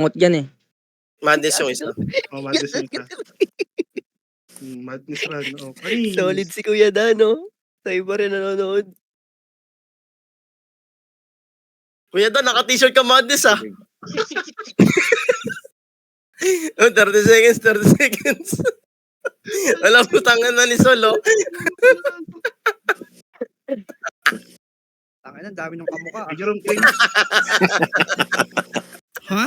Ngut yan eh. Madness yung isa. Madness yung isa. Madness run. Okay. Solid si Kuya Dan, no? Sa iba rin nanonood. Kuya Dan, naka-t-shirt ka Madness ah. 30 seconds, 30 seconds. Wala putangan na ni Solo. Tangina, dami ng kamukha. Jerome, click. Ha?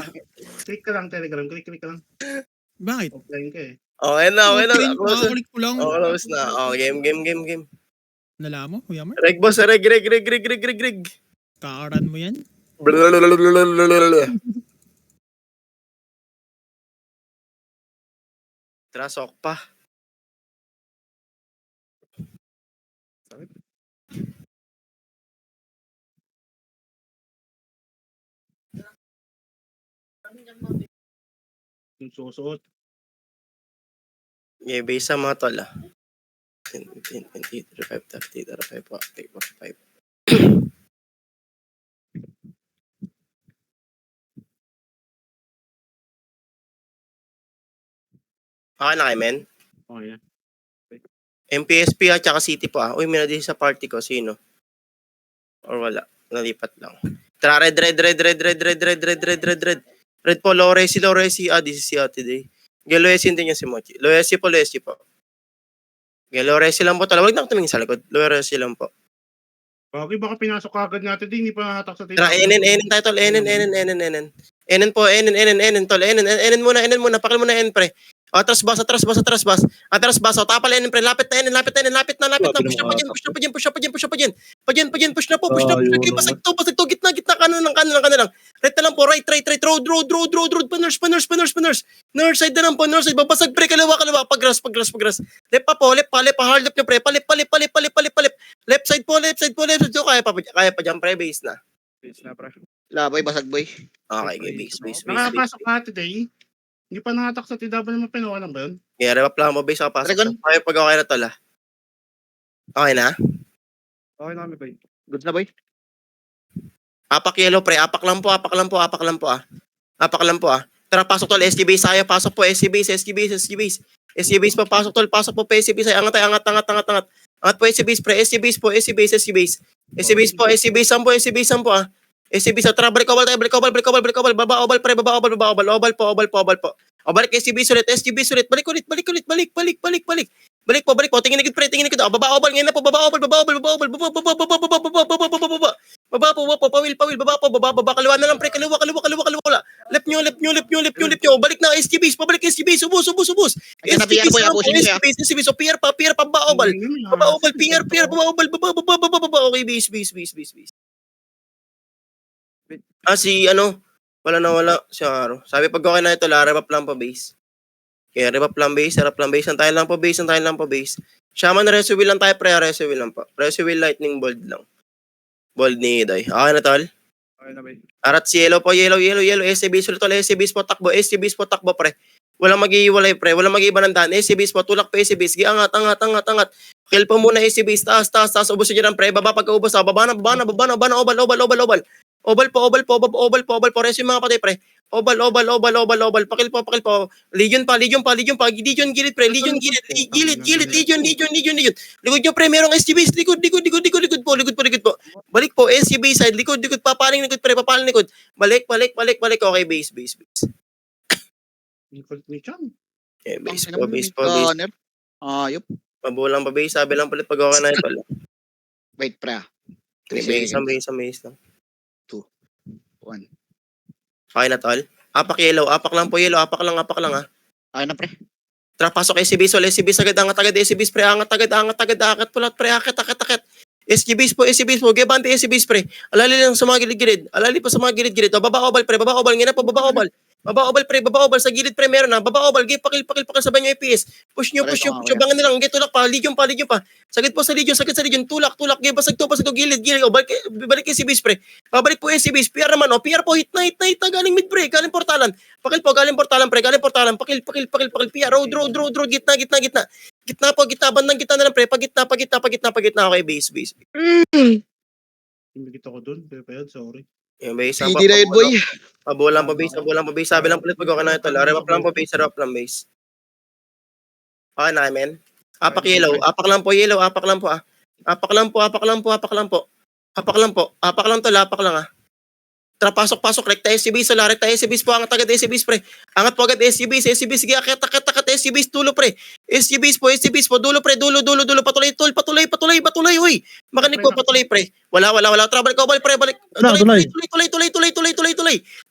Click ka lang, Telegram. Click ka lang. Bakit? Offline ka eh. Okay na. Makakulik ko lang. Close na. Game. Nala mo, Kuya Mar? Reg boss, reg. Kaaran mo yan? Trasok pa. Yung susuot. Base sa mga tol ah. 20, 35, 30, 35, 45. Okay na kayo, men? Okay na. MPSP at saka City po ah. Uy, may nadisi sa party ko. Sino? Or wala. Nalipat lang. Tara, red. Red po, Loresi. This is si Ate Day. Loesi din niya si Mochi. Loesi po. Loresi lang po. Huwag na tumingin sa likod. Loresi lang po. Okay, baka pinasok agad natin din. Hindi pa nakatak sa Tara, enen tayo tol. Enen. Enen po, tol. Enen muna. Pakil muna enen pre. Atras bas. Atras bas. Tapal enen pre. Lapit na. Push na po. Pasag to. Gitna. Kanan lang. Right na lang po. Right. Road. Paners. North side na lang po. North side. Babasag pre. Kaliwa. Pagras. Left pa po. Left pa. Hard left nyo pre. Palip. Left side po. Kaya pa dyan pre. Base na. Base na, pre. Laboy, basag boy. Okay, base. Nakapasok ka today. Hindi pa nakatak sa TW naman pinawalan ba yun? Kaya rep lang mo base ako pasok. Okay, pag okay na tol ah. Okay na? Okay na kami, boy. Good na boy. Apak yellow pre. Apak lang po ah. Tara, pasok tol. SG base tayo. Pasok po. SG base pa. Pasok tol. Pasok po. SG base. Angat. Angat po SG base pre. SG base po. SG base ah. SCB sa tara, balik obal. Baba obal pre, baba obal po. Balik SCB sulit. Balik ulit. Balik po. Tingin na gid. Baba obal ngayon na po. Baba obal. Baba po. Pawil. Baba kaliwa na lang pre. Kaliwa. Left nyo. Balik na SCB. Pabalik SCB. Subos. SCB. So PR pa. Baba obal. PR. Baba obal. Okay, base. Si wala si Aro. Sabi pag okay na ito, rep up lang pa base. Kaya rep up lang base, Antayin lang po base. Shaman reso wheel lang tayo, reso wheel lang pa. Reso wheel lightning bolt lang. Bolt ni Iday. Okay na tol? Okay na, boy. Arat si yellow po, yellow. SCB ulit tol, SCB po takbo pre. Walang mag-iiwalay pre, walang mag-iiba ng daan. SCB po, tulak pa SCB. Sige, angat. Kill po muna SCB, taas. Ubusin nyo lang pre, baba pagkaubos. Baba na, obal. Obal po, reso yung mga patay pre. Obal. Pakil po. Legion pa. Legion gilid pre. Legion gilid. Likod nyo pre, merong SCB. Likod po. Balik po, SCB side. Likod. Papaling likod pre, Balik. Okay, base. Ni Chan. Okay, base po. Ayop. Mabulang pa base. Sabi lang pala pag okay na ito. Wait, pre. Base lang. 1. Okay na tol. Apak yellow. Apak lang ah. Okay na pre. Tara, pasok SCB. Agad, angat SCB pre. Angat pulat pre. Akit. SCB po. Gebante SCB pre. Alali lang sa mga gilid-gilid. Baba obal pre. Ngayon na po, baba obal. Baba obal sa gilid pre. Meron na. Baba obal. Pakil sa banyo APS. Push nyo. Bangan nilang. Tulak pa. Legion pa. Sagad po sa Legion. Tulak. Basag to. Gilid. Balik SCB pre. Babalik po SCB. PR naman. PR po. Hit na. Galing mid pre. Galing portalan. Pakil po. Galing portalan pre. Pakil. PR. Road. Gitna. Gitna po. Bandang gitna na lang pre. Pagitna. Okay, base. Hindi kita ko dun. Pero sorry. Yung base, ang Hindi na yun, boy. pabulang pa base, pabulang pa base. Sabi lang ulit pag okay na ito. Remap lang pa base, remap lang base. Okay na, men. Apak yellow, apak lang po yellow, apak lang po ah. Apak lang po, apak lang po, apak lang po. Apak lang po, apak lang to, apak lang ah. Tara, pasok, rekta SCB, solar, rekta SCB po, angat agad SCB, pre. Angat po agad SCB, sige, akit, SCB, tulo, pre. SCB po, dulo, pre, dulo, patuloy, uy. Makinig po, patuloy, pre. Wala, tara, balik, pre, balik. Tuloy.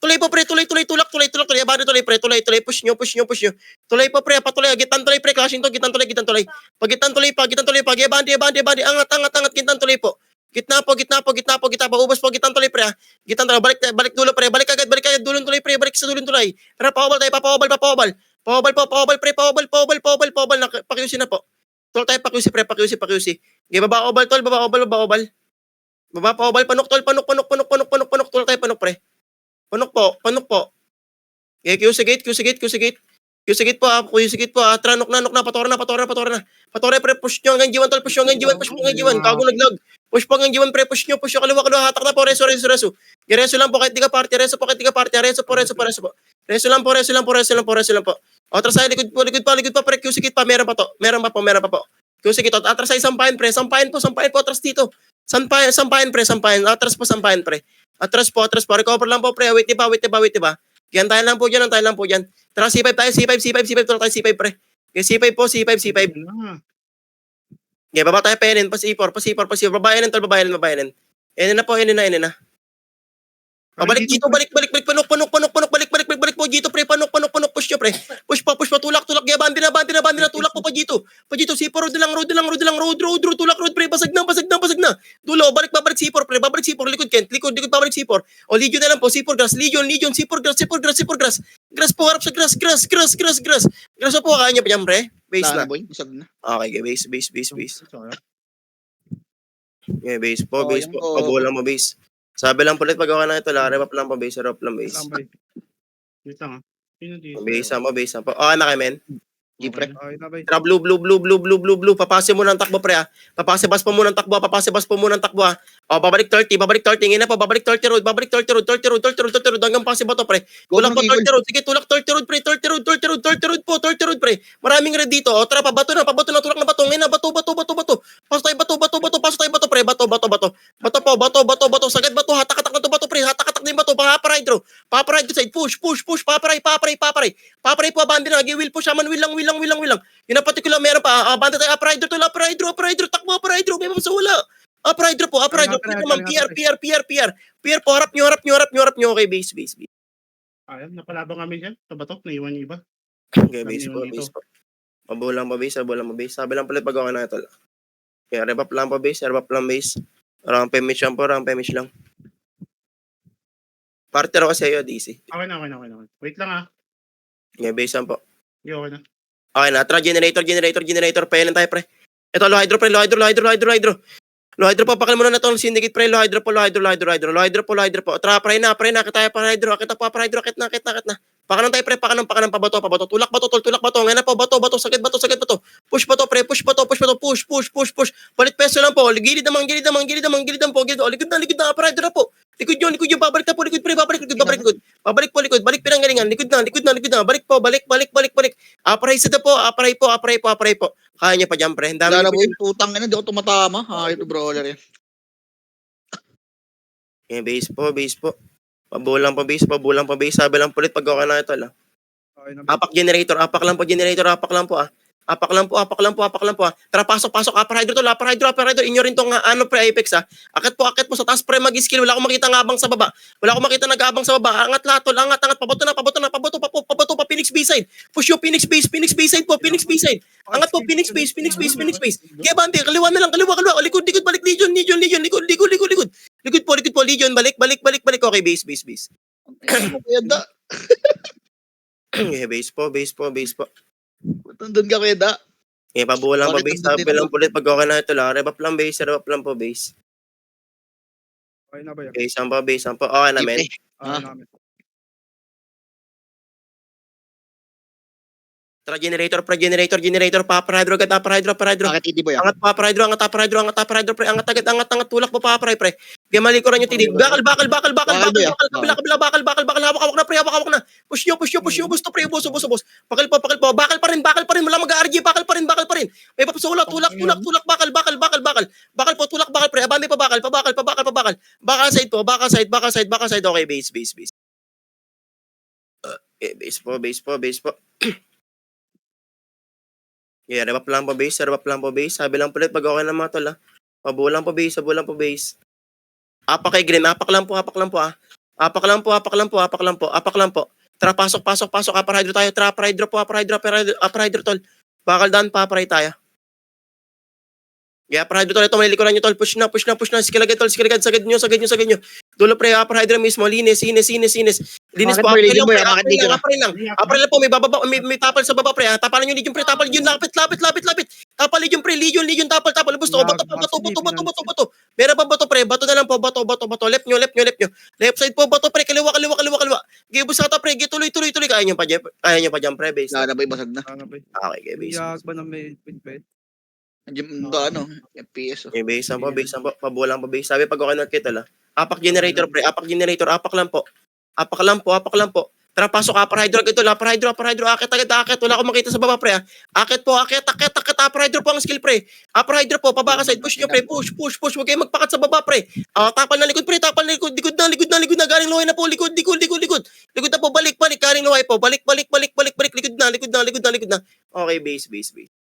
Tuloy po, pre, tulak, abado, tuloy, pre, tuloy, push nyo. Tuloy po, pre, patuloy, gitan, tuloy, pre, clashing to, gitan, tuloy. Pagitan, tuloy, abandi, angat, gitan, tuloy po. Gitna po, ubos po, gitan, tuloy, pre, Gitan tara, balik dulo pre, balik agad dulon tuloy pre, balik sa dulon tuloy. Tara, pawabal tayo, papawabal. Pawabal pre, pawabal, pakiusin na po. Tol tayo, pakiusi pre, pakiusi. Okay, baba obal tol, baba obal. Baba pawabal, panok tol, panok, tol tayo, panok pre. Panok po. Okay, Q sa gate po, tranok na, patora na. Patore pre, push nyo hanggang G1 tol, push nyo hanggang G1, kago naglag. Push po hanggang G1 pre, push nyo, kaliwa, hatak na po, reso. Reso lang po, kahit di ka party, reso po. Reso lang po. Atras tayo, likod pa, pre, Q sigit pa, meron pa po. Q sigit, atras tayo, sampahin po, atras dito. Sampahin, atras po, recover lang po, pre, wait ba? Yan tayo lang po dyan. Tara, C5 tayo, tuloy tayo, C5 pre. Okay, C5 po, C5. Okay, baba tayo, PNN, pa C4. Babayanin. Inin na. Balik dito, balik, panok, balik po dito, pre, panok, push nyo, pre. Push pa, tulak, bandi na, tulak po pa dito, C4, road lang, tulak, pre, basag na. Dulo, balik C4, pre, likod, Kent, likod, babalik C4. O, Legion na lang po, C4 grass, Legion, C4 grass. Grass po, harap sa grass. Grass po, kaya niya pa dyan, pre. Base Wala na. na, boy. Isag na. Okay, base. Okay, base po. Sayang po. Pabulang mo, base. Sabi lang ulit pag okay na ito, remap lang pa base, remap lang base. Wait lang ah. Sino dito? Base po. Okay na kayo, men. Di, pre. Okay na ba? Tara, blue. Papase mo ng takbo, pre, ah. Papase bas po muna ng takbo, ah. O, babalik 30. Ngayon na po, babalik 30 road. Hanggang pase ba to, pre? Tulak po 30 road. Sige, tulak 30 road, pre. 30 road, pre. Maraming red dito. O, tara, pabato na, tulak na bato. Ngayon na, bato. Pasok tayo, bato, pre. Bato. Sagad bato, hatak na to, bato, pre. Hatak na yung bato. Paparide side. Push. Paparay po, abandon na. Will push, aman, will lang. Yun ang particular, meron pa. Abandon tayo, uprider, takbo, uprider. May masawala. Uprider po. PR po, harap nyo. Okay, base. Ayan, napalabang kami dyan. Ito ba to? Naiwan yung iba. Okay, base po. Pabulang pa base. Sabi lang pala pag okay na ito. Okay, rebap lang pa base. Parang pemich lang. Partner kasi ayo, DC. Okay na. Wait lang ah. Okay, base lang po. Okay na. Okay na, tara, generator, payanan tayo, pre. Ito, low hydro, pre, low hydro. Low hydro po, pakal muna na itong syndicate, pre, low hydro po. Tara, pre na, kita tayo pa hydro, akit na. Pakanan tayo, pre, pakanan, pabato. Tulak bato. Ngayon na po, bato, sagad bato. Push bato, pre, push. Palit peso lang po, gilid naman po. Likod na, uprider na po. Likod yun, babalik na po, likod, pre, babalik. Babalik po, balik pinanggalingan, likod na. Balik po. Aparay po. Kaya niya pa dyan, pre. Ang dami Wala na, po boy. dyan. Putang ina, di ako tumatama. Ito, brawler yan. Okay, base po. Pabulang pa base. Sabi lang ulit pag okay na ito, lang. Apak generator, apak lang po, ah. Apak lang po, ah. Tara, pasok, upper hydro. Inyo rin tong pre, Apex, ah. Akit po sa taas, pre, mag-skill. Wala akong makita nag-abang sa baba. Angat lahat, tol. Angat, pabato na, pa Phoenix B-side. Push yung Phoenix B-side po, Angat po, Phoenix base. Kaya bante, kaliwa. Likod, balik, Legion. Likod po, Legion, balik. Okay, base. Kaya da. Okay, base po. Doon ka, kaya da. Okay, pabulang pa Bakit base. ang Sabi lang ulit pag okay na ito, lang. Rebap lang po, base. Okay na ba yan? Base ang po. Okay na, men. Ah. Tra generator, Upper Hydro agad, Upper Hydro. Bakit hindi boy? Angat pa, Upper Hydro, pre. Angat agad, angat, tulak mo pa, pre. Kaya malikuran yung tinib. Bakal, kabila, hawak na, pre, hawak na. Push nyo, gusto, pre, ubos. Bakal po, bakal pa rin, wala mag-RG, bakal pa rin. May papasula, tulak, bakal po, tulak, pre, abante pa, bakal. Bakal side, okay, base. Okay, base po. Yeah, rep lang po base. Sabi lang po ulit, pag okay na mga tol, pabulang po base. Apak kay Green, apak lang po, Apak lang po. Tara, pasok, Upper Hydro tayo, Upper Hydro tol. Bakal daan, pa-pray tayo. Yeah, Upper Hydro tol, ito, may likuran nyo tol, push na. Skill agad, sagad nyo. Dulo pre, Upper Hydro mismo, linis. Linis Bakit po, boy, Upper Legion boy? lang, Bakit Legion? Upper lang po, may bababa, may tapal sa baba pre, tapalan nyo Legion pre, tapal Legion, lapit. Tapal Legion pre, Legion, tapal. Gusto ko, bato. Meron pa bato pre, bato na lang po, bato. Left nyo. Left side po, bato pre, kaliwa. Gibos sa pre, tuloy. Kaya nyo pa dyan pre, base. Wala na boy, basag na. Okay, okay, base. ba na may pit? Andiyan ano, FPS. Okay, base ang po, pabulang po base. Sabi pag okay na kita la. Apak generator pre, apak lang po. Tara, pasok, Upper Hydro, akit, wala akong makita sa baba pre. Akit, Upper Hydro po ang skill pre. Upper Hydro po, pabaka side, push nyo pre, push, huwag kayo magpakat sa baba pre. Tapal na likod pre, likod na, galing luhay na po, likod. Likod na po, balik, galing luhay po, balik, likod na. Okay, base.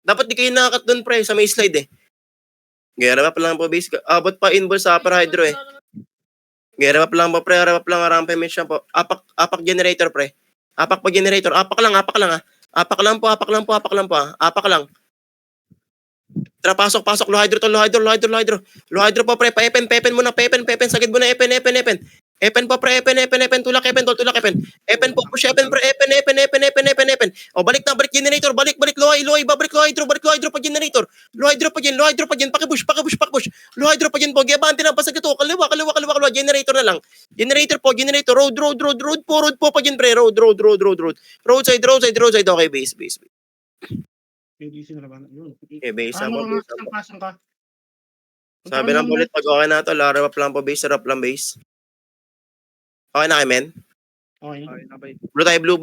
Dapat di kayo nakakat dun pre, sa may slide eh. Gera pa lang po base, abot pa inboard sa Upper Hydro eh. Gera pa lang po pre, rampa mission po. Apak generator pre. Apak pa generator, apak lang. Apak lang po. Tara, pasok, Low hydro po pre, pepen muna, sagid mo na, epen. Epen po pre, epen, tulak epen. Epen po, push epen pre, epen. O, balik generator, balik, low hydro pa generator. Low hydro pa dyan, pakipush. Low hydro pa dyan po, gabante na, pasag ito, kaliwa, generator na lang. Generator, road po pa dyan pre, road. Roadside, okay, base. Hindi sinalaban. Yun. Okay, base, Pasang ka. Sabi lang ulit, pag okay na ito, larap lang po base, sarap lang base. Okay na kayo, men? Okay. Blue tayo, blue.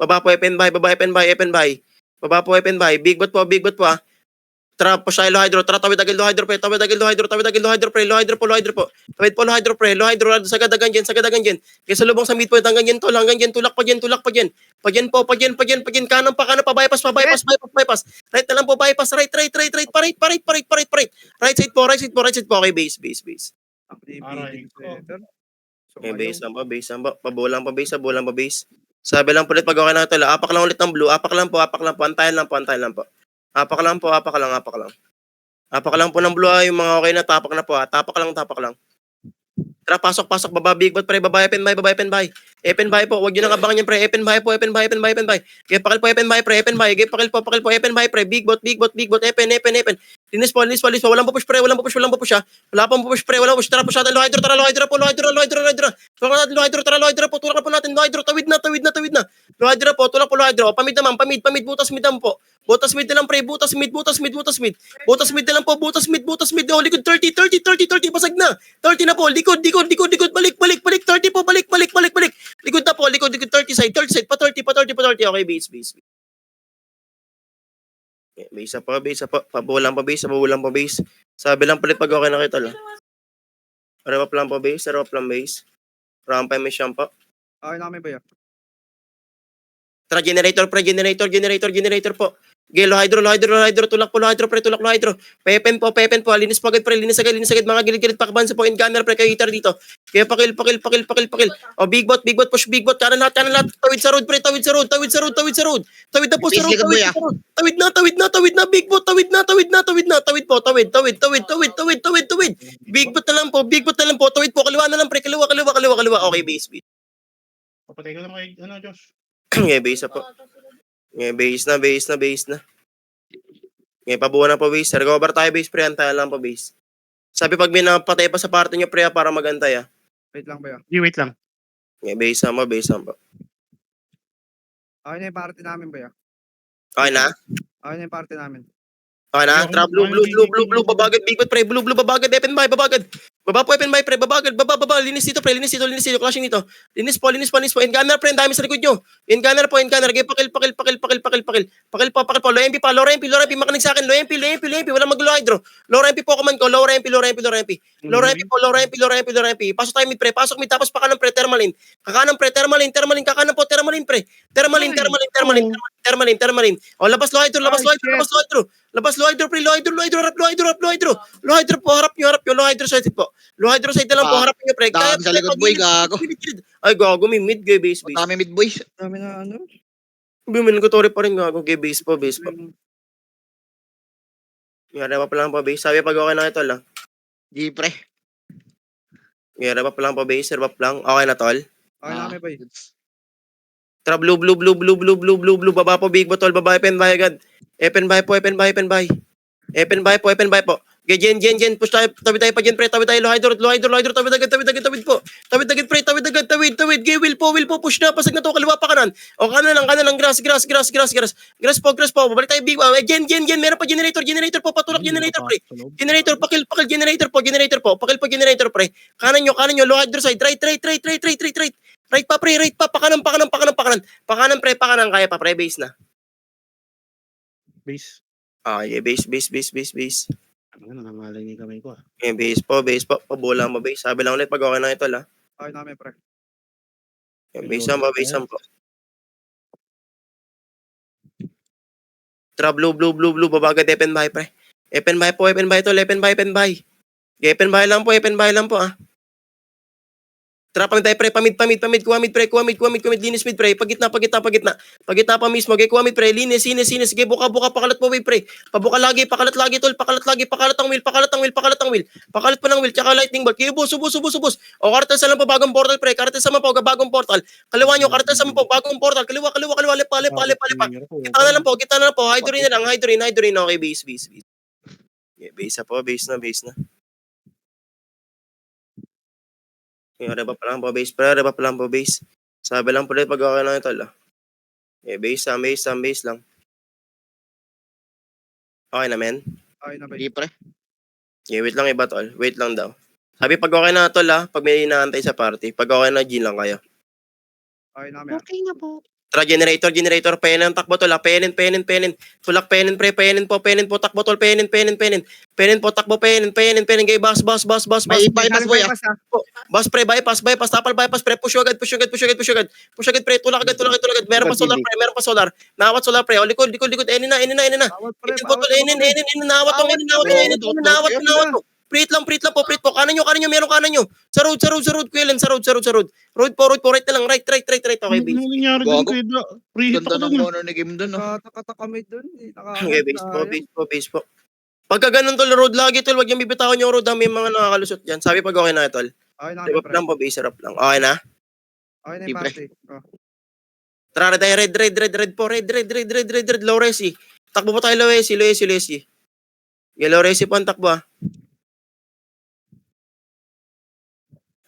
Baba po, epen by. Baba po, epen by. Big bot po Tara, push tayo, low hydro. Tara, tawid agad low hydro pre. Low hydro po. Tawid po, low hydro pre. Low hydro, sagadagan dyan. Kaya sa lubong sa mid point, hanggang dyan, tulak pa dyan. Pagyan po. Kanan pa, bypass. Right na lang po, bypass. Right. Right side po. Okay, base. Okay, base lang po. Pabulang pa base. Sabi lang po ulit, pag okay na ito, apak lang ulit ng blue. Apak lang po. Antayin lang po. Apak lang. Apak lang po ng blue, yung mga okay na, tapak na po. Tapak lang. Tara, pasok, baba, big bot pre, baba, epen by. Epen by po, huwag nyo nang abangan yan pre, epen by. Kaya pakil po, epen by pre, Kaya pakil po, epen by pre, big bot, epen. Linis po, walang pupush pre, Wala pang pupush pre, tara po siya, low hydro po. Tulak na po natin, low hydro, tawid na. Low hydro po, tulak po low hydro, pamid naman, butas mid naman po. Butas mid na lang pre, butas mid. Butas mid na lang po, butas mid. Oh, likod 30, basag na. 30 na po, likod, balik. 30 po, balik. Likod na po, likod 30 side, pa 30. Okay, base. Okay, base po. Pabulang pa base. Sabi lang palit pag okay na kita lang. Arap lang po base. Rampa may siyampa. Okay na kami ba yan? Tara, generator po. Okay, low hydro, tulak po low hydro pre, low hydro. Pepen po, linis agad, mga gilid pakban sa point gunner pre, kayo hitar dito. Kaya pakil. O, big bot, push big bot, kanan lahat, tawid sa road pre, tawid sa road. Tawid na po sa road, tawid na, big bot, tawid na. Tawid po. Big bot na lang po, tawid po, kaliwa na lang pre, kaliwa. Okay, base. Papatay ko na kay, Josh. Okay, base po. Okay, base na. Okay, pabuha na po base. Recover tayo base, pre. Antay lang po base. Sabi pag may napatay pa sa parte nyo, pre, para magantay. Wait lang ba yan? Wait lang. Okay, base na po. Okay na yung party namin ba Okay na? Okay na yung party namin. Okay na? Okay, Trap, blue, okay, blue, blue, okay, blue, blue, okay. babagad, bigot, pre, blue, blue, babagad, open by, babagad. Baba po, open by, pre, babagad, baba, linis dito, pre, linis dito, clashing dito. Linis po, in gunner, pre, ang dami sa likod nyo. In gunner, gaya, pakil, low MP pa, low MP, makinig sa akin, low MP, wala mag-low hydro. Low MP po, command ko, low MP. Low MP, pasok tayo mid, pre, pasok mid, tapos pakanan, pre, thermalin. Kakanan, pre, thermalin, kakanan po, thermalin, pre. Thermalin. O, labas low hydro, labas low hydro, pre, low hydro po, harap nyo, low hydro side po. Low hydro side na lang po, harap nyo, pre. Dami sa likod, boy, gago. Ay, gago, may mid, gay base. Dami mid boys. Dami na ano. Bimin ko tori pa rin, gago, gay base po. Yara pa lang po, base. Sabi pag okay na ito lang. G pre. Yara pa lang po, base. Sir, lang. Okay na, tol. Okay na kami ba Tra, blue. Baba po, big botol. Baba, open by agad. Open by po. Okay, Jen. Push tayo. Tawid tayo pa, Jen, pre. Tawid tayo, low hydro. Tawid agad po. Tawid, pre. Tawid. Gay, will po. Push na. Pasag na to. Kaliwa pa kanan. O, kanan lang. Grass po. Babalik tayo, big. Jen. Meron pa generator po. Patulak generator, pre. Generator, pakil generator po. Pakil po generator, pre. Kanan nyo. Low hydro side. Right. Right pa, pre. Pakanan, pre. Kaya pa, pre. Base na. Base. Okay, base. Ano nga, nangangalay ni kamay ko ah. Okay, base po. Pabola mo, base. Sabi lang ulit pag okay na ito, la. Okay namin, pre. Okay, base po. Tra, blue. Babagad, open by, pre. Open by po. Open by. Okay, open by lang po, ah. Tra, pamid tayo, pre. Pamid. Kuha mid. Linis mid, pre. Pagitna pa mismo. Okay, kuha mid, pre. Linis. Okay, buka. Pakalat po, pre. Pabuka lagi. Pakalat lagi, tol. Pakalat ang wheel. Pakalat pa ng wheel. Tsaka lightning bolt. Okay, bus. O, kartel sa lang po, bagong portal, pre. Kartel sa mga po, bagong portal. Kaliwa nyo, kartel sa mga po, bagong portal. Kaliwa. Lipa. Kita na lang po. Hydro rin na lang. Okay, base. Okay, base na. Okay, reba pa lang po, base. Sabi lang po rin pag okay na ito, la. Okay, base lang. Okay na, men? Okay na ba G pre. Okay, wait lang iba, tol. Wait lang daw. Sabi pag okay na, tol, pag may inaantay sa party, pag okay na, G lang kayo. Okay namin. Okay na po. Tara, generator, penin ang takbo, tol, penin. Tulak, penin, pre, penin po, takbo, tol, penin. Penin po, takbo, penin, gay, bas. May bypass boy ah. Bas, pre, bypass, tapal, bypass, pre, push agad, pre, tulak agad. Meron pa solar. Nawat solar, pre, o, likod, enin na. Bawat pre. Enin po, tol, enin, nawat to. Prit lang po. Kanan nyo, meron kanan nyo. Sa road, Quillen, sa road. Road po, right na lang, right. Okay, base. Ano nangyari dun, Gago. Kuya? Pre-hit Ganda ako ng dun. corner ni Kim dun ah. Taka kami dun. Okay, base po. Pagka ganun, tol, road lagi, tol, wag yung bibitawan yung road, may mga nakakalusot dyan. Sabi pag okay na, tol. Okay namin, Sarap pre. lang po, base, sarap lang. Okay na? Okay na yung party. Tara, tayo, red, low resi. Takbo po tayo, low resi. Okay, low resi po ang takbo, ah.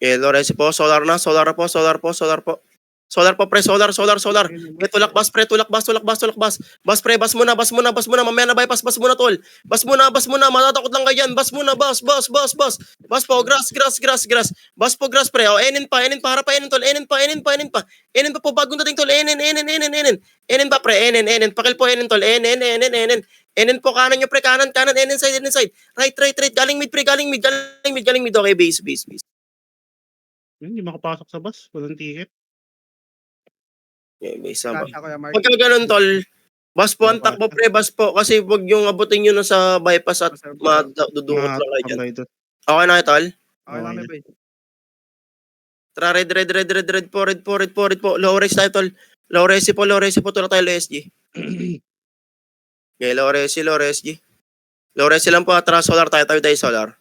Okay, low resi po, solar po. Solar po, pre, solar. Okay, tulak, bas. Bas, pre, bas muna. Mamaya na bypass, bas muna, tol. Bas muna. Matatakot lang kayo yan. Bas muna, bas. Bas po, grass. Bas po, grass, pre. O, enin pa. Harap pa, enin, tol. Enin pa. Enin pa po, bagong dating, tol. Enin. Enin pa, pre. Enin. Pakil po, enin, tol. Enin. Enin po, kanan nyo, pre. Kanan. Enin side. Right. Galing mid, pre. Galing mid. Okay, base. Hindi makapasok sa bus. Walang ticket. Okay, base ba? Kasa ko yung Mark. Pagka ganun, tol, bas po ang takbo, pre, bas po. Kasi wag yung abutin nyo na sa bypass at madudungot lang kayo dyan. Tambay dun. Okay na, tol? Okay namin, pre. Tara, red po. Low race tayo, tol. Low race po. Tulak tayo, low SG. Okay, low race, G. Low race lang po. Tara, solar tayo. Tawid tayo, solar.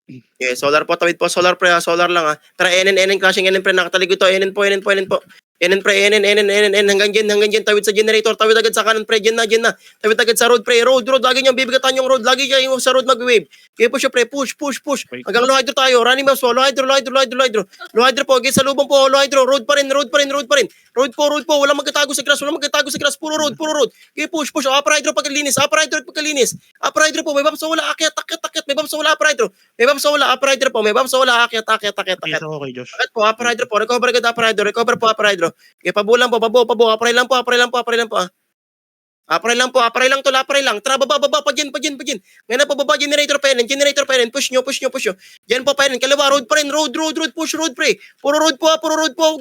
Okay, solar po. Tawid po, solar, pre. Solar lang, ha. Tara, NN, crashing, NN, pre. Nakataligod to. NN po. NN pre, NN, hanggang dyan, tawid sa generator, tawid agad sa kanan pre, dyan na, tawid agad sa road pre, road, lagi niyang bibigatan yung road, lagi kayo sa road mag-wave. Kaya push pre, push, hanggang low hydro tayo, running mouse po, low hydro po, against sa lubong po, low hydro, road pa rin, road po, walang magkatago sa grass, puro road, kaya push, upper hydro pagkalinis, upper hydro po, may bump sa wala, akyat, may bump sa wala, upper hydro po, may bump sa wala, akyat. Ito okay, Josh. Agad po, upper hydro po. Recover agad upper hydro. Okay, pabulang po. Apply lang po. Apply lang. Tara, baba, pa dyan. Ngayon na po, baba, generator pa yan. Push nyo. Yan po pa yan. Kaliwa, road pa rin. Road, push, road, pre. Puro road po.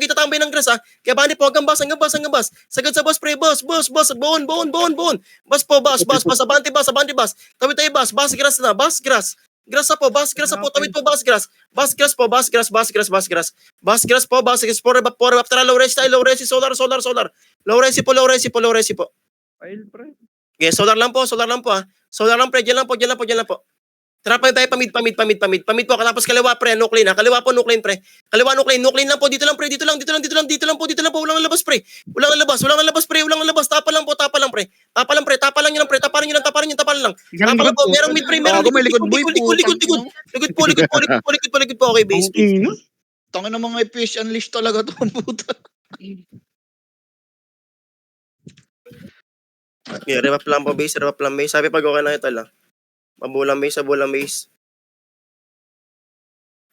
Kita tambay ng grass, ha. Kaya bani po, hanggang bus. Sagad sa bus, pre. Bus. Bon. Bus po, bus. Abante bus. Tawid tayo, bus. Grass na. Grass na po, tawid po, bus grass po, bus grass po, tara, low resi, solar, low resi po. File, pre. Okay, solar lang po, ha. Solar lang, pre, dyan lang po. Tara, pamid po, katapos kaliwa, pre, nuclean, ha. Kaliwa po, nuclean, pre. Nuclean lang po, dito lang, pre, dito lang po, walang labas, pre. Walang labas, tapa lang, pre. Tapa lang yun, pre, tapa lang. Tapa lang po, merong mid, pre, merong Gago, may likod boy. likod po, okay, base. Tangin na mga fish unleashed talaga to, puta. Okay, revap lang po, base. Sabi pag okay na ito lang. Mabulang base.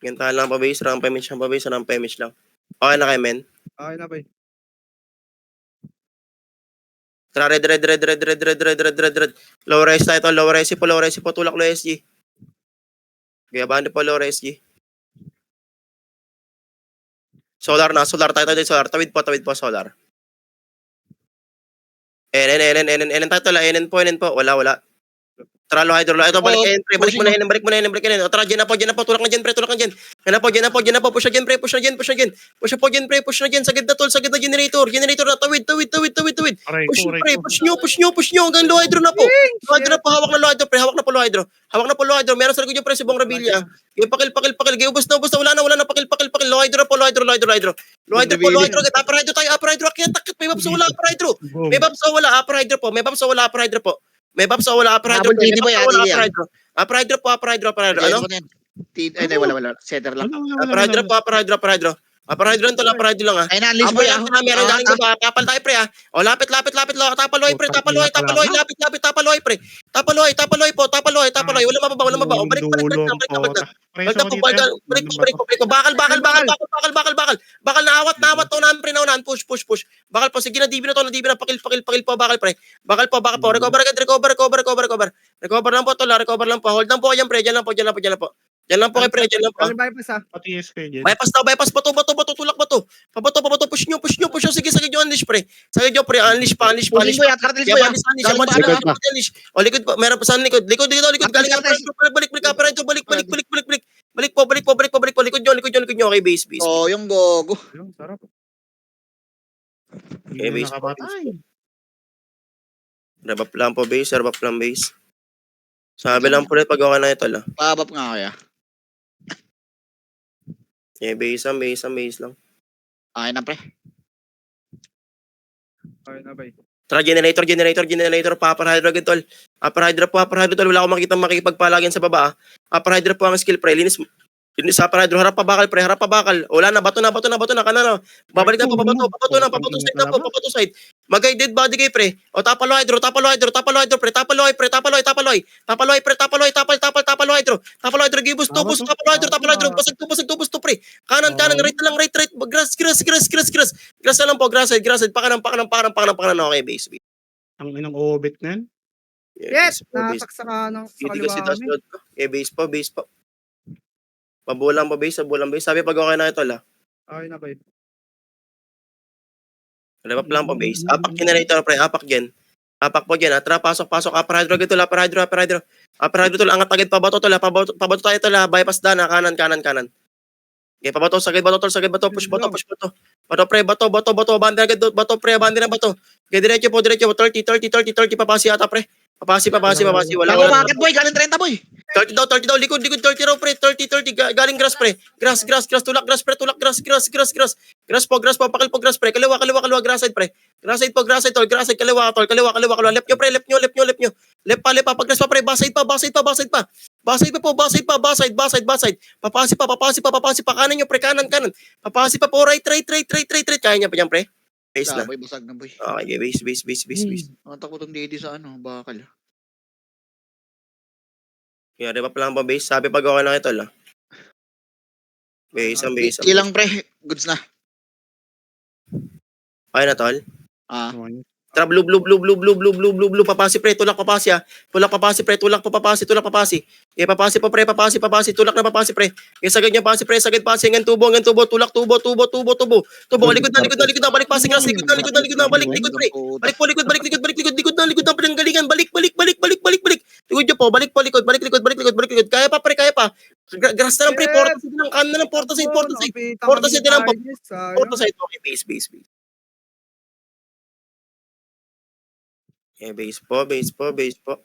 Gantahan lang pa base, ramp image lang. Okay na kayo, men? Okay na, bay. Tara, red. Low res tayo to, low res po, tulak low SG. Okay, abante po, low SG. Solar tayo dito, solar. Tawid po, solar. NN tayo to, NN po, wala. Tara, low hydro, balik mo na, O, tara, dyan na po, tulak na dyan, pre. Dyan na po, push na dyan, pre, push na dyan, sagad na generator na, tawid. Push nyo, hanggang low hydro na po. Hawak na po low hydro, meron sa likod yung pre, si Bong Revilla. Yung pakil, ubos na, wala na, pakil, low hydro po, upper hydro tayo, akit, may bab sa wala, upper hydro. May bab sa wala, upper hydro po. Double TD ba yan? Upper hydro. Ano? Ay, wala. Setter lang. Upper hydro lang, ha. Ay, na-unleash ba yan? Meron galing ko ba? Tapal tayo, pre, ha. O, lapit, tapaloy, pre. Lapit, pre. Tapaloy po. Wala mababa. O, balik na. Balik. Bakal na awat, naunahan, push. Bakal po, sige na, dibi na, pakil po, bakal, pre. Bakal po. Recover agad. Recover lang po, tola. Hold lang po, yan, pre. Diyan lang po. Diyan lang po, pre. Galing bypass, ha. Pati SK dyan. Bypass, bato, tulak bato. Pabato, push nyo. Sige, sagad yung unleash, pre. Unleash pa. Pushing ko yan, cartels ko yan. O, likod po, meron pa sa likod. Likod, galing balik, likod nyo, okay, base. Oh, yung gogo. Yung sarap. Okay, base. Nakabatay. Revap lang po, base. Sabi lang po ulit pag okay na ito, la. Pabab nga kaya. Okay, base lang. Okay na, pre. Okay na, bay. Tara, generator, upper hydro agad, tol. Upper hydro, tol. Wala akong makikipagpalagyan sa baba, ah. Upper hydro po ang skill, pre. Linis sa upper hydro, harap pa bakal, pre. Wala na, bato na, kanan, babalik na po, pabato side. Mag-guided body kayo, pre. O, tapalo hydro, pre. Tapalo hydro, gibus, tubos, tapalo hydro, basag tubos to, pre. Kanan, right na lang, right. Grass na lang po, grass side, pakanan, okay, base. Ang inang obit na yan. Yes! base. Natak sa kanang sa Hindi kasi kaliwa dash kami. load ko. Okay, base po. Pabulang pa base, Sabi pag okay na ito, la. Okay na, bay. Revap lang po base. Apak generator, pre. Apak po dyan. Tara, pasok. Upper hydro agad, tol. Upper hydro, tol. Angat agad, pabato, tol. Pabato tayo, tol. Bypass dana. Kanan. Okay, pabato. Sagad bato. Push bato. Bato, pre. Bato. Abandi agad. Bato, pre. Abandi na bato. Okay, diretso po. 30. Papasi ata, pre. Papasi. Wala. Ako, bakit boy? Galing 30 boy. 30 daw. Likod, 30 raw, pre. 30. Galing grass, pre. Grass. Tulak, grass, pre. Tulak, grass. Grass po. Pakal po, grass, pre. Kaliwa. Grass side, pre. Grass side, tol. Grass side, kaliwa. Left nyo, pre. Left nyo. Left pa. Pag grass pa, pre. Baside pa. Baside pa. Papasi pa. Kanan nyo, pre. Kanan. Papasi pa po. Right. Kaya niya pa dyan, pre. Base na. Boy, basag na boy. Okay, base. Natakot ang daddy sa bakal. Kaya diba pa lang ba base? Sabi pag okay na ito lang. Base. Ilang pre, goods na. Okay na tol? Tara, blue. Papasi, pre. Tulak, papasi, ha. Tulak, papasi, pre. Tulak, papasi. Okay, papasi po, pre. Papasi. Tulak na papasi, pre. Okay, sagad niya, pasi, pre. Sagad, pasi. Hanggang tubo. Tulak, tubo. Likod na. Balik, pasi, grass. Likod na. Balik, pre. Balik po, likod na. Pinanggalingan. Balik. Likod niyo po. Balik, likod. Kaya pa, pre. Grass na lang, pre. Porta side. Porta side na lang po. Porta side. Okay, base. Okay, base po.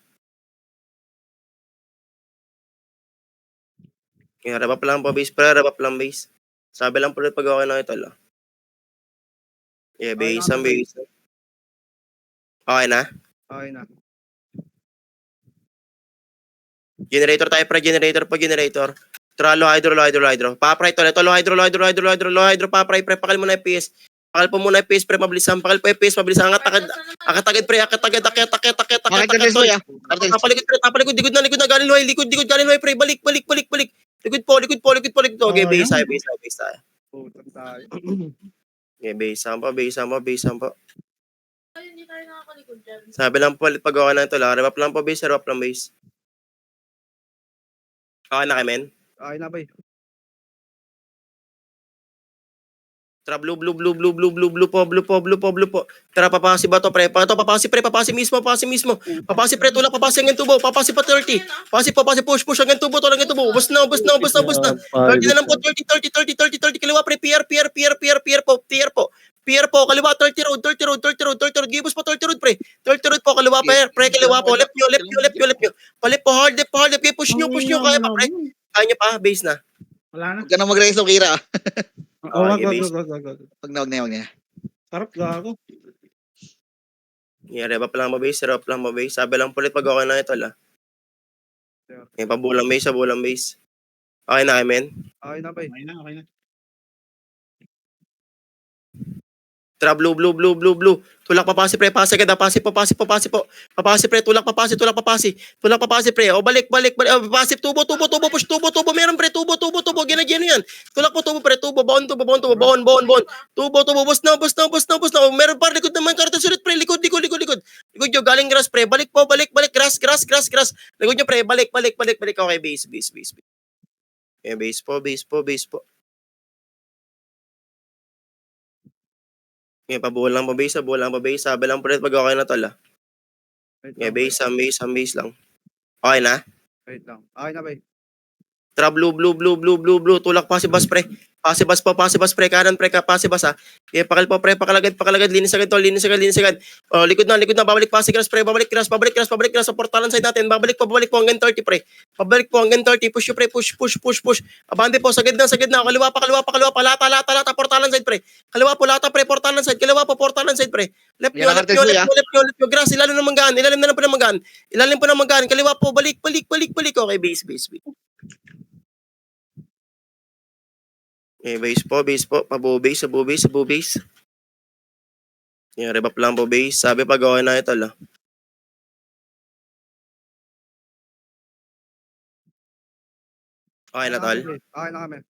Okay, rabap lang po, base. Rabap lang, base. Sabi lang po ulit pag okay na ito, lo. Yeah, base. Okay na? Okay na. Generator tayo, pre. Generator. Tara, low hydro. Pa-pry to. Ito, low hydro. Pa-pry, pre. Pakal mo na FPS. Pakal po muna FPS, pre. Mabilisan. Akat agad, pre. Akat. Bakit ka boy Tapalikod. Likod na. Galing loy, pre. Balik. Likod po. Okay, base tayo. Putang tayo. Okay, base po. Sabi lang po ulit pag okay na ito, lang. Revap lang po, base. Okay na kayo, men? Okay na, bay. Tara, blue po. Tara, papasi ba to, pre? Papasi mismo. Papasi, pre, tulak, papasi hanggang tubo. Papasi pa 30. Pasi, push hanggang tubo. Ubus na. 30 na lang po, 30. Kaliwa, pre, PR po. Kaliwa, 30 road. Gibos po, 30 road, pre. 30 road po, kaliwa, pre, kaliwa po. Left nyo. Palit po, hard left. Okay, push nyo. Kaya pa, pre. Kaya nyo pa, base na. Wala na. Huwag ka na mag-raise ng Kira. Wag. Wag na. Sarap gago. Yeah, revap lang mo, base. Sabi lang po ulit pag okay na ito, la. Okay, pabulang base. Okay na, men? Okay na, bay. Okay na. Tara, blue. Tulak, papasi, pre. Pasi agad, pasi po. Papasi, pre. Tulak, papasi. Pre. O, balik. Pasi, tubo. Push, tubo. Meron, pre. Tubo. Ginagyan yan. Tulak po, tubo, pre. Tubo. Baon. Tubo. Bus na. Meron pa, likod naman. Karton sulit, pre. Likod nyo. Galing grass, pre. Balik po. Grass. Likod nyo, pre. Balik. Okay, base. Okay, base po. Okay, pabulang pa base. Sabi lang po ulit pag okay na to, la. Okay, base lang. Okay na? Wait lang. Okay na, bay. Tara, blue. Tulak, pasi bus, pre. Pasi bus, pre. Kanan, pre. Pasi bus, ha. Okay, pakal po, pre. Pakalagad. Linis agad. Oh, likod na. Babalik, pasi grass, pre. Babalik grass. Sa portalan side natin. Babalik po hanggang 30, pre. Push you, pre. Push. Abante po, sagad na. Kaliwa pa. Lata. Portalan side, pre. Kaliwa po, lata, pre. Portalan side. Pre. Left nyo. Grass, ilalim na po ng manggaan. Kaliwa po, balik. Okay, base. Okay, base po. Pabo base. Yung revap lang po base. Sabi pag okay na ito, la. Okay na, tol? Okay na kami.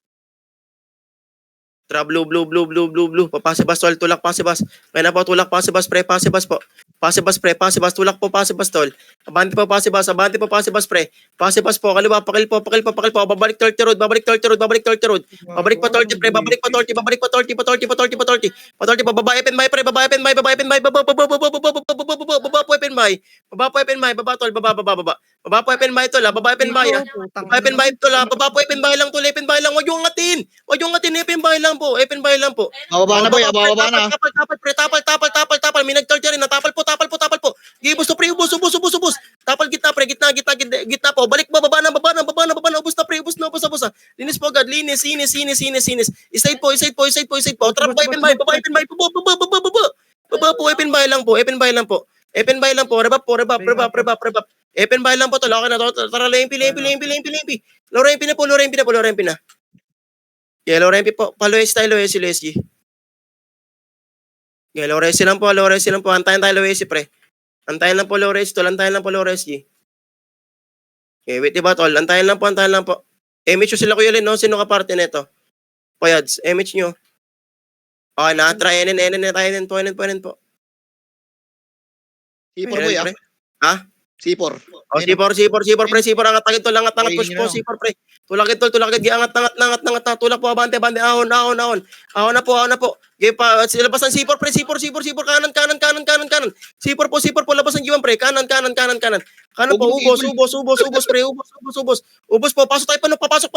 Tara, blue. Papasi bus, tol. Tulak, pasi bus. Kaya na po, tulak, pasi bus, pre. Pasi bus po. Pasi bus, pre. Tulak po, pasi bus, tol. Abante po, pasi bus, pre. Pasi bus po. Kaliwa, pakil po. Babalik 30 road. Babalik pa 30, pre. Babalik pa 30. Bababa, open by, pre. Baba po, open by. Baba, tol. Baba po, open by, tol. Baba, open by, ha. Baba po, open by lang, tol. Open by lang. Huwag yung ngatin. Open by lang po. Bababa na boy, bababa na. Tapal. May nag-charge rin. Tapal po. Gibos to, pre. Ubus. Tapal gitna pre, gitna po. Balik baba na, ubos na pre, ubos na. Linis po agad, linis. Side po. Trap po, open by. Baba po, open by lang po. Open by lang po. Rebap. Open by lang po to. Okay na to. Tara, lempi. Lorempi na po. Yeah, Lorempi po. Paloes tayo, Leslie. Yeah, Loresi lang po. Antayin tayo, Loresi, pre. Antayin lang po, Loresi. Okay, wait, diba, tol? Antayin lang po. Image nyo sila, Kuya Lin, no? Sino ka parte nito? Payads, image nyo. Okay na, try NN po. C4 boy, pre. C4. Oh, C4, pre. Angat tol. Angat, push po, C4, pre. Tulakid, angat, tulak po, abante, ahon na po. Okay, labas ng C4, pre, C4, kanan. C4 po, labas ng G1, pre, kanan. Kanan po, ubos, pre, ubos po, pasok tayo, papasok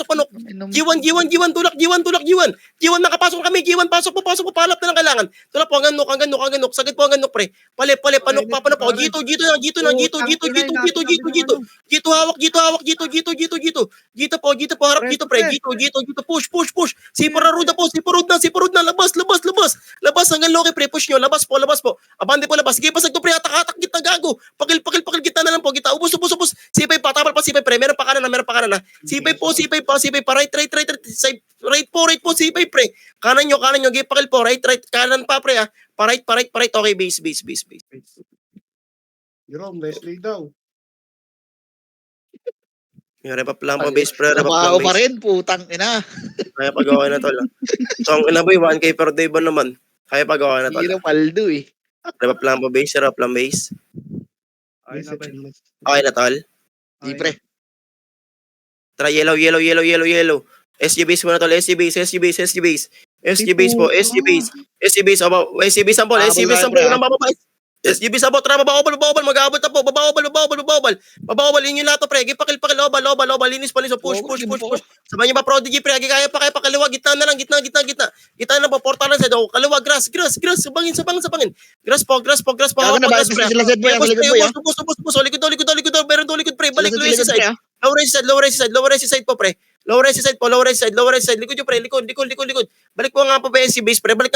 panok. G1, tulak, G1, nakapasok kami, G1, pasok po, palap na lang kailangan. Tulak po, hanggang nok, sagad po, hanggang nok, pre. Pale, panok po, G2 na, G2 hawak, Gito po, harap dito pre, Gito, push. Sipor na, labas, hanggang loki pre, push nyo, labas po, abante po, sige, pasag to pre, atak, gitna, gago, pakil, gitna na lang po, ubos, sipay pa, tapal pa, sipay pre, meron pa kanan na, sipay pa, right, side, right po, sipay pre, kanan nyo, pakil po, right, kanan pa pre, pa-right, okay, base. Jerome, Leslie daw. Yung repap lang po, base pre, Trabaho pa rin, putang ina. Kaya pagawa na tol. So, ang ina boy, 1K per day ba naman? Kaya pagawa na tol. Hiro paldo eh. Repap lang po, base, Ayun na, bay. Okay na tol. Di pre. Try yellow. SG base muna tol, SG base po, SG base, ang ball, unang bababa. SG base abot, tara, babawal, mag-aabot na po, babawal, inyo lahat to, pre, pakil, loba, linis, push. Sabay niyo ba, Prodigy, pre, kaya pa, kaliwa, gitna na lang, gitna na po, portal na side, kaliwa, grass, sabangin, grass po, Ako na ba? Sila set boy, ubos, likod, meron likod, pre, balik, low resi side po, pre, low resi side, likod yung pre, likod, balik po nga po PSC base, pre, pre,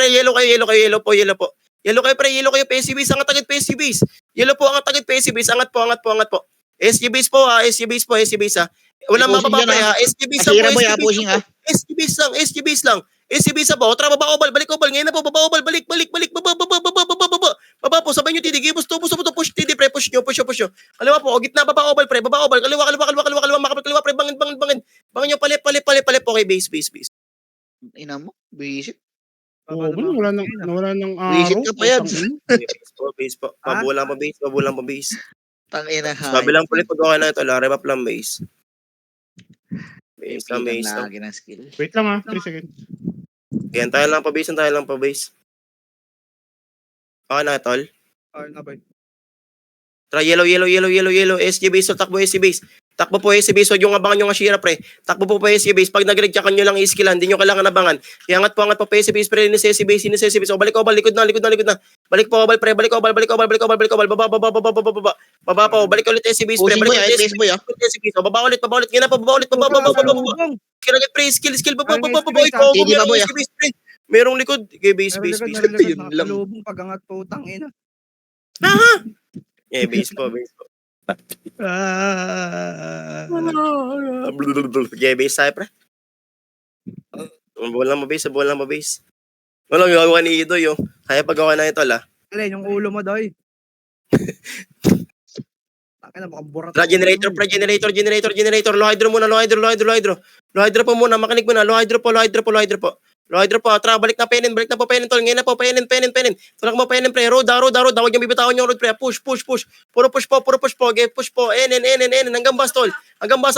yellow po, yellow kayo PSC base, angat agad PSC base, yellow po, angat agad PSC base, angat po, SG base po, SG base ha, walang mababa pre ha, SG base lang, SG base po, tara, balik obal, ngayon na po, baba, baba po, sabay nyo tidig, ubos to, push, TD pre, push nyo, kaliwa po, gitna, baba obal, kaliwa, makapag kaliwa pre, bangin nyo, pale po, okay, base. Ina mo, visit. Nawala ng Visit araw. ka pa yan. Base po, pabulang pa base. Tang ina ha. Sabi lang ulit pag okay na ito, repap lang base. Base. Lagi ng skill. Wait lang 3 seconds. Yan, tayo lang pa base. Okay na, tol. Ayun na, bay. Try yellow, SG base, so takbo SG base. Takbo po SG base, huwag yung abangan yung Ashira, pre. Takbo po SG base, pag nag-rejectan nyo lang i-skillan, hindi nyo kailangan abangan. Kaya angat po SG base, pre, inis SG base, o balik obal, likod na. Balik po obal, pre, balik obal, baba po, balik ulit SG base, pre, balik ulit SG base, baba ulit, ngayon na po, baba. Kailangan pre, skill, baba, SG base, pre. Merong likod, okay, base. Yun lang. Nakalubong pagangat po, tangina. Yeah, base po. Yeah, base tayo, pre. Buwan lang mo base. Walang gagawa ni Ido yung kaya pagawa na ito, Alin, yung ulo mo, doy. Tangina, mukhang burat. Generator, low hydro muna, low hydro po muna, makinig muna, low hydro po. Low hydro po, tara, balik na penin, tol, ngayon na po, penin. Tulak mo, penin, pre, road, huwag yung bibitawan yung road, pre, push. Puro push po, NN, hanggang bus, tol. Hanggang bus,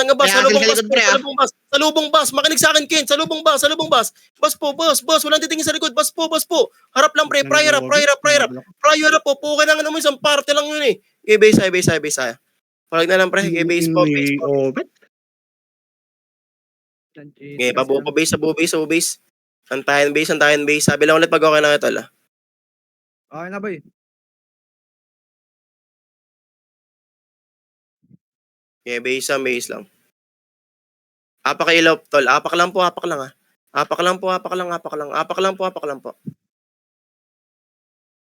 salubong bus, makinig sa akin, Ken, salubong bus. Bus po, walang titingin sa likod, bus po. Harap lang, pre, prior up po, pukin lang naman, isang parte lang yun eh. Okay, base. Palag na lang, pre, okay, base po. Okay, pabuo pa base. Antayin base. Sabi lang ulit pag okay na ito, Okay na, bay. Okay, base lang. Apak ilaw, tol. Apak lang po, apak lang ah. Apak lang po.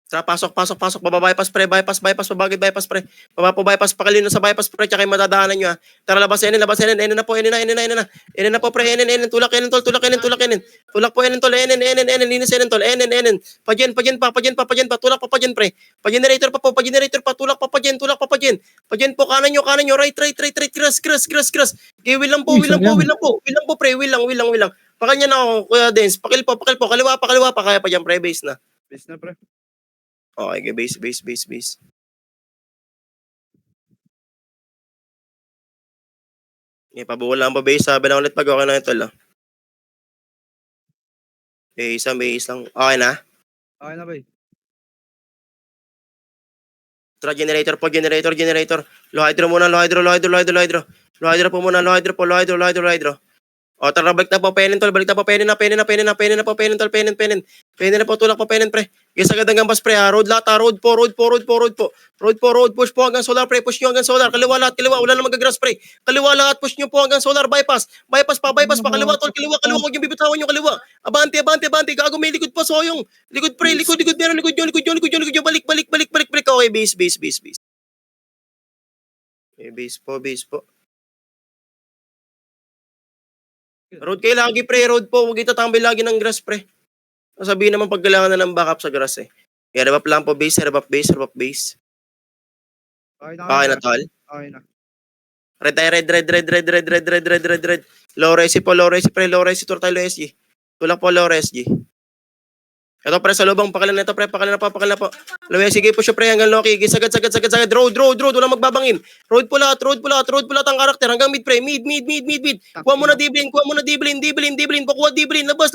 Tara, pasok. Baba bypass pre, bypass, babagid bypass pre. Baba po bypass, pakalino sa bypass pre, tsaka yung madadaanan nyo ah. Tara, labas, enen na po, enen na po pre, enen, tulak enen tol. Tulak po enen tol, enen, linis enen tol, enen. Pajen pa, tulak pa pajen pre. Pa-generator pa, tulak pa pajen. Pajen po, kanan nyo, right, cross. Okay, will lang po, pre, will lang. Pakanya na ako, Kuya Dens, pakil po, kaliwa pa, kaya pa dyan pre, base na. Base na, pre. Okay, base. Okay, pabuwala ang base. Sabi lang ulit pag okay na ito lang. Okay, isang base lang. Okay na? Okay na, bay. Tara, generator. Low hydro muna, low hydro. Low hydro po muna, low hydro. O, tara, balik na po, penin tol. Penin na po, penin tol. Penin na po, tulak po, penin pre. Yes, agad hanggang bus pre, ha. Road lahat, ha. Road po. Push po hanggang solar pre. Push nyo hanggang solar. Kaliwa lahat, wala na magagrass pre. Kaliwa lahat, push nyo po hanggang solar. Bypass pa. Kaliwa tol, kaliwa. Huwag yung bibitawan yung kaliwa. Abante. Gago, may likod pa, soyong. Likod pre, likod nyo. Balik. Okay, base. Okay, base po. Road kayo lagi pre, road po. Huwag itatambay lagi ng grass pre. Sabihin naman pag kailangan na ng backup sa grass eh. Kaya rebap lang po base. Okay na, Okay na tol. Okay na. Red. Low resi pre, low resi tour tayo low SG. Tulak po low SG. Ito pre sa lubang, pakilan na po. Low SG, sige po siya pre hanggang Loki. Sagad. Road. Wala magbabangin. Road po lahat ang karakter hanggang mid pre. Mid. Kuha mo na Diblin. Pakuha Diblin. Labas.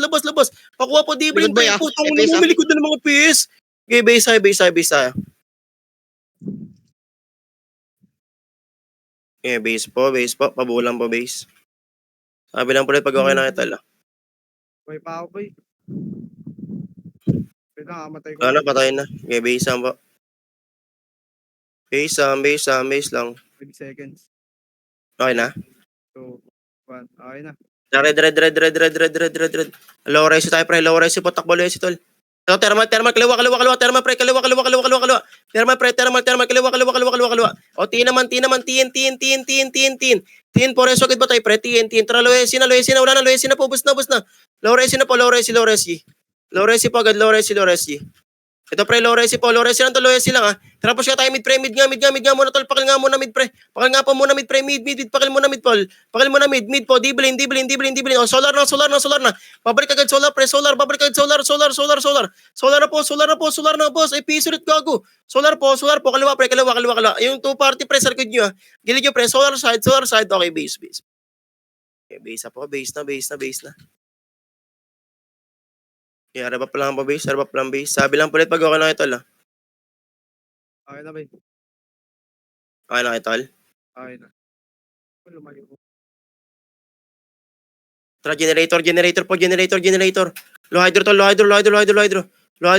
Pakuha po Diblin Likod ba pre. ya? Putong May base, ah? umilikod na ng mga PS. Okay, base high. Okay, base po. Pabulang po base. Sabi lang po ulit pag okay na kita lang. May pa ako, bay. Wait lang, matay ko. Ano, patayin na. Okay, base po. Base lang. 20 seconds. Okay na? 2, 1. Okay na. Red. Low rise tayo pre, low rise po, takbo low rise tol. Ito, thermal, kaliwa, pre, kaliwa. Thermal, kaliwa. O, tin naman, tin po, reso, agad ba tayo pre, tin. Tara, low rise na, wala na, low rise na po, bus na. Low rise na po, low rise. Low rise po agad, low rise. Ito pre, low rise po, low rise lang ah. Tara, push ka tayo mid pre, mid nga muna tol, pakil nga muna mid pre. Pakil nga po muna mid pre, mid, pakil muna mid Paul. Pakil muna mid po, Diblin. O, solar na. Babalik agad solar pre, babalik agad solar. Solar na boss, ay piso ulit gago. Solar po, kaliwa pre, kaliwa. Yung two party pre, sa likod nyo ah. Gilid nyo pre, solar side, okay, base. Okay, base na. Yeah, rebap lang base. Sabi lang ulit pag okay na ito lang. Okay na, bay. Okay na ito. Okay na. Lumayo. Tara, generator. Low hydro tol, low hydro. Low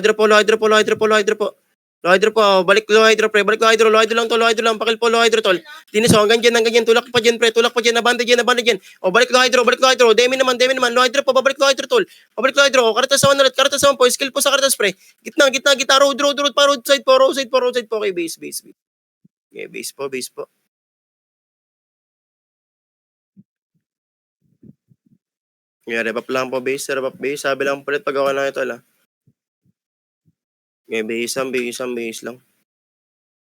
hydro po. Balik low hydro pre, low hydro lang, pakil po low hydro tol. Dinis o, hanggang dyan, tulak pa dyan pre, abante dyan. O, balik low hydro, demi naman, low hydro po, babalik low hydro tol. Babalik low hydro, karatas naman po, skill po sa karatas pre. Gitna, road pa, road side po, okay, base. Okay, base po. Yeah, rebap lang po base. Sabi lang po ulit pag okay na ito lang. Okay, base lang.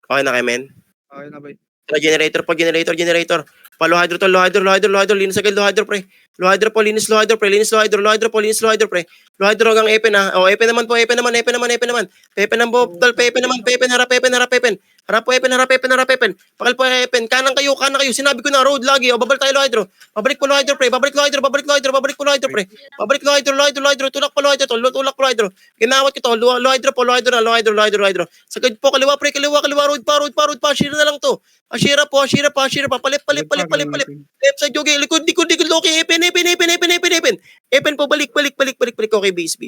Okay na kay men? Okay na, bay. Tara, generator. Low hydro tol, low hydro. Linis agad low hydro pre. Low hydro po, linis low hydro pre. Low hydro hanggang epen ha. O, epen naman po, epen naman. Pepen naman po, tol, harap epen. Pakal po epen, kanan kayo. Sinabi ko na, road lagi. O, babalik tayo low hydro. Babalik po low hydro pre. Babalik low hydro pre. Babalik low hydro. Tulak po low hydro. Ginawat ko to, low hydro na. Sagad po, kaliwa pre, road pa. Ashira na lang to. Ashira pa. Palip. Left side, jogi. Likod, Loki. Epen. Epen po, balik. Okay, base.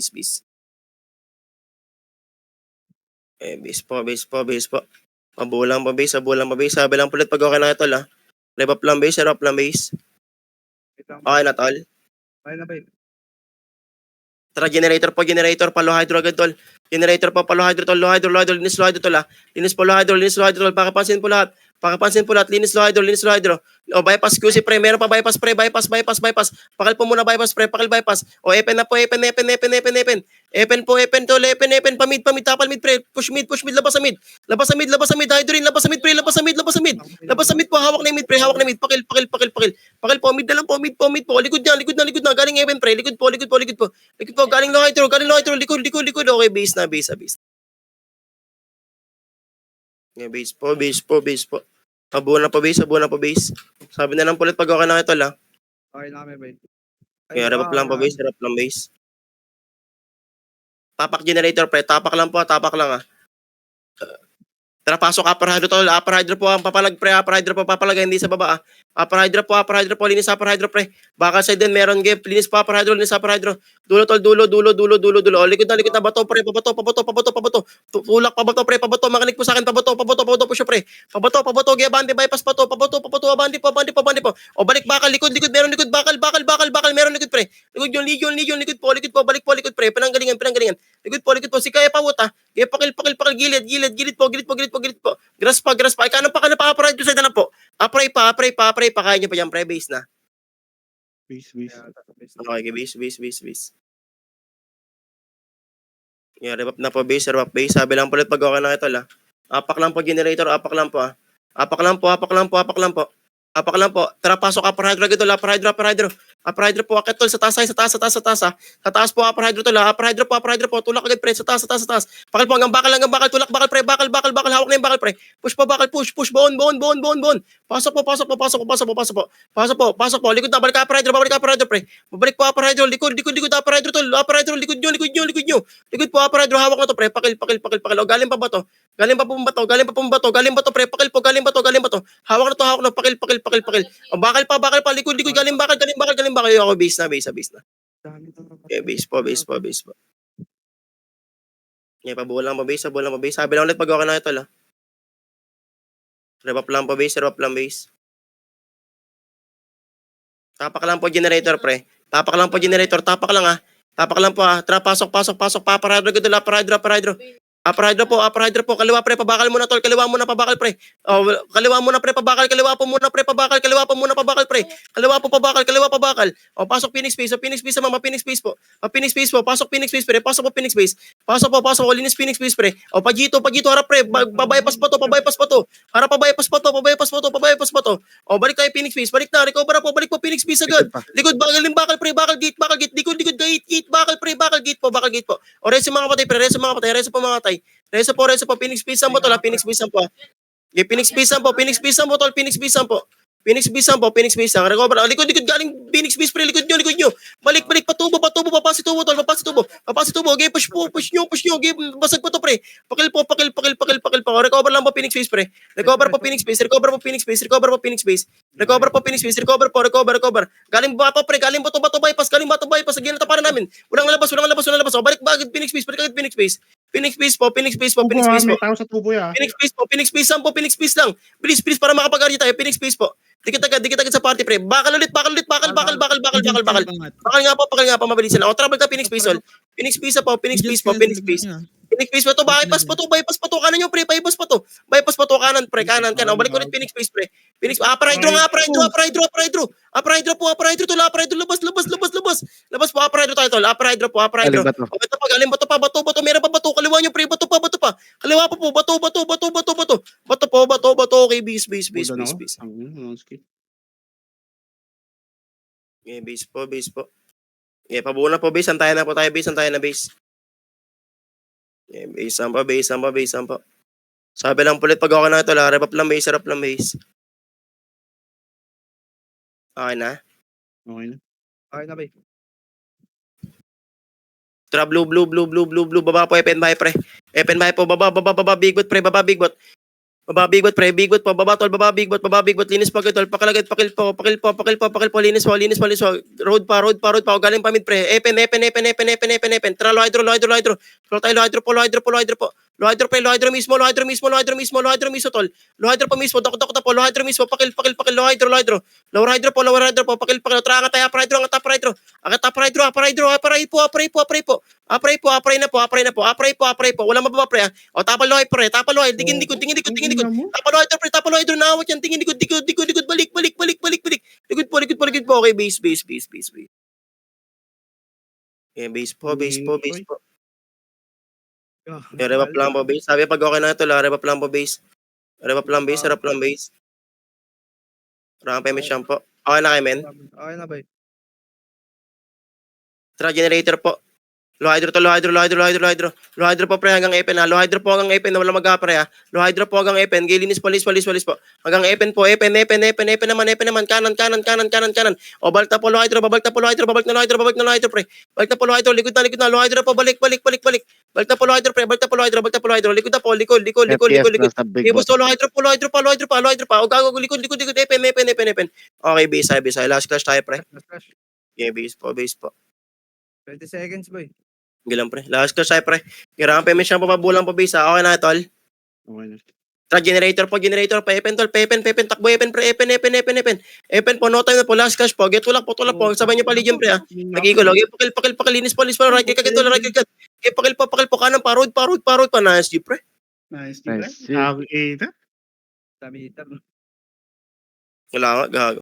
Eh, base po. Mabulang pa base. Sabi lang ulit pag okay na ito lah. Rev up lang base, rev up lang base. Wait lang. Okay na, tol. Okay na, bay. Tara, generator, palo hydro agad, tol. Generator po, palo hydro, tol. Low hydro, linis low hydro, tol, ah. Linis po low hydro, tol. Pakipansin po lahat. Linis low hydro. O, bypass QC, pre. Meron pa bypass, pre. Bypass. Pakal po muna bypass, pre. Bypass. O, epen na po, epen. Epen po, tol. Epen. Pamid, tapal mid, pre. Push mid, labas sa mid. Hydro rin, labas sa mid, pre. Labas sa mid po, hawak na yung mid, pre. Pakil. Pakil po, mid na lang po, mid po. Likod na. Galing epen, pre. Likod po. Galing low hydro. Likod. Okay, base na. Okay, base po. Abuo na po base. Sabi na lang po ulit pag okay na ito, la. Okay na kami, bay. Okay, harap lang po base. Tapak generator, pre. Tapak lang, ah. Tara, pasok, upper hydro, tol. Upper hydro po ang papalag, pre. Papalagay, hindi sa baba, ah. Upper hydro po. Linis upper hydro, pre. Baka side din, meron gap. Linis po upper hydro. Dulo, tol. Dulo. O, likod na. Pabato. Tulak, pabato, pre. Makinig po sa akin. Pabato po siya, pre. Pabato. Gabandi, bypass pa to. Pabato. Abandi po. O, balik, bakal. Likod. Meron likod. Bakal. Meron likod, pre. Likod po. Balik po, likod, pre. Pinanggalingan. Likod po. Si Kaya Pawot, ah. Pakil. Gilid po. Grass pa. Ikaw pa ka napaka-parade sa na po. Apray pa. Kaya niyo pa yan, pre. Base na. Base. Okay, base. Yeah, rev up na po base. Sabi lang po ulit pag okay na ito, la. Apak lang po generator, apak lang po. Tara, pasok upper hydro agad, tol. Upper hydro po, akit, tol. Sa taas. Sa taas po, upper hydro, tol. Upper hydro po. Tulak agad, pre. Sa taas. Bakal po, hanggang bakal. Tulak, bakal, pre. Bakal. Hawak na yung bakal, pre. Push pa, bakal. Push. Baon. Pasok po. Likod na, balik upper hydro, pre. Babalik po, upper hydro. Likod, upper hydro, tol. Upper hydro, likod nyo. Likod po, upper hydro. Hawak na to, pre. Pakil. O, galing pa ba to? Galing pa po, pre. Pakil po, galing ba to? Hawak na, pakil. O, bakal pa, likod, galing bakal. Ako, base na. Okay, base po. Okay, pabuo lang po base. Sabi lang ulit pag okay na ito, la. Rev up lang po base. Tapak lang po generator, pre. Tapak lang, ah. Tara, pasok. Upper hydro. Upper hydro po. Kaliwa, pre. Pabakal muna, tol. Kaliwa muna, pabakal, pre. O, kaliwa muna, pre. Pabakal. Kaliwa po muna, pre. Pabakal. Pre. Kaliwa po, pabakal. O, pasok Phoenix Space. Phoenix Space po. Pasok Phoenix Space, pre. Pasok po. Linis Phoenix Space, pre. O, pagito. Harap, pre. Pabaypas pa to. Harap, pabaypas pa to. O, balik tayo Phoenix Space. Balik na. Recover po. Balik po Phoenix Space agad. Likod, bakal, pre. Bakal gate. Likod, gate. Bakal, pre. Bakal gate po. O, reso mga patay, pre. Reso po mga patay. Reso po. Phoenix Space po, tol. Phoenix Space po. Okay, Phoenix Space po, tol. Phoenix Space ang recover. Likod galing Phoenix Space, pre. Likod nyo. Balik, patubo, papasi tubo, tol. Papasi tubo. Okay, push nyo. Okay, basag pa to, pre. Pakil po. Recover lang po Phoenix Space, pre. Recover po Phoenix Space. Recover po. Galing ba to, pre? Galing ba to bypass? Again, nataparan namin. Walang labas. O, balik ba agad Phoenix Space, pre. Phoenix Space po. May tao sa tubo, ya. Phoenix Space lang. Bilis para makapag-arya tayo. Phoenix Space po. Dikit agad sa party, pre. Bakal ulit. Bakal nga po, mabilis lang. O, travel ka, Phoenix Space, tol. Phoenix Space po. Phoenix Space to. Bypass pa to. Kanan nyo, pre. Bypass pa to. Kanan, pre. Kanan. O, balik ulit Phoenix Space, pre. Upper hydro. Tol. Labas po, upper hydro tayo, tol. Upper hydro. O, ito pa, galing bato pa. Bato. Meron pa bato. Kaliwa nyo, pre. Bato pa. Kaliwa pa po. Bato. Okay, base. Okay, base po. Okay, pabuo na po, base. Antayan na base. Okay, base po. Sabi lang po ulit pag okay na ito, la. Rev up lang base. Okay na? Okay na, bay. Tara, blue. Baba po, Epen bahay, pre. Baba, bigbot, pre. Baba, bigbot, pre. Bigbot po, baba, tol. Baba, bigbot. Linis pa, tol. Pakil po. Linis po. Road pa. O, galing pa mid, pre. Epen. Tara, low hydro. Flow tayo, low hydro po. Low hydro pre, low hydro mismo, low hydro mismo, low hydro mismo, low hydro mismo tol. Low hydro pa mismo, dok po, low hydro mismo, pakil, low hydro, low hydro. Low hydro po, pakil, tra, angat tayo, upper hydro, angat upper hydro. Angat upper hydro, appray po. Appray po. Wala mababa pre. O tapal low pre, tapal low, tingin likod. Tapal low hydro, naawat yan, tingin likod, balik. Likod po. Okay, base. Okay, base po. Yung revap lang po base. Sabi pag okay na ito, revap lang po base. Revap lang base. Ramp payment siyang po. Okay na kayo, men? Okay na, bay. Tra generator po. Low hydro to, low hydro. Low hydro po pre hanggang epen ha. Low hydro po hanggang epen na wala mag-apre ha. Low hydro po hanggang epen. Gilinis, palis po. Hanggang epen po. Epen naman. Kanan. O balta po low hydro, babalik na low hydro pre. Balta po low hydro, likod na. Low hydro po, balik. Balta po low hydro pre, balta po low hydro. Likod na po, likod. Ibos to low hydro pa. O gago, likod. Epen. Okay, base. Last clash tayo pre. Flash. Okay, base po. 20 seconds, boy. Gilang pre. Last clash tayo pre. Kailangan payment siyang papabulang pa base ha. Okay na tol. Okay na. Tra generator pa epen tol, pepen takbo epen pre, epen po, no time na po, last clash po, get tulak po, sabay niyo pa Legion pre ha. Nagigol, okay, pakil, linis po, right kagad tol, okay, pakil po, kanan pa, road pa, nice G pre. Nice. Nice. Okay na. Dami hitter. Wala nga, gago.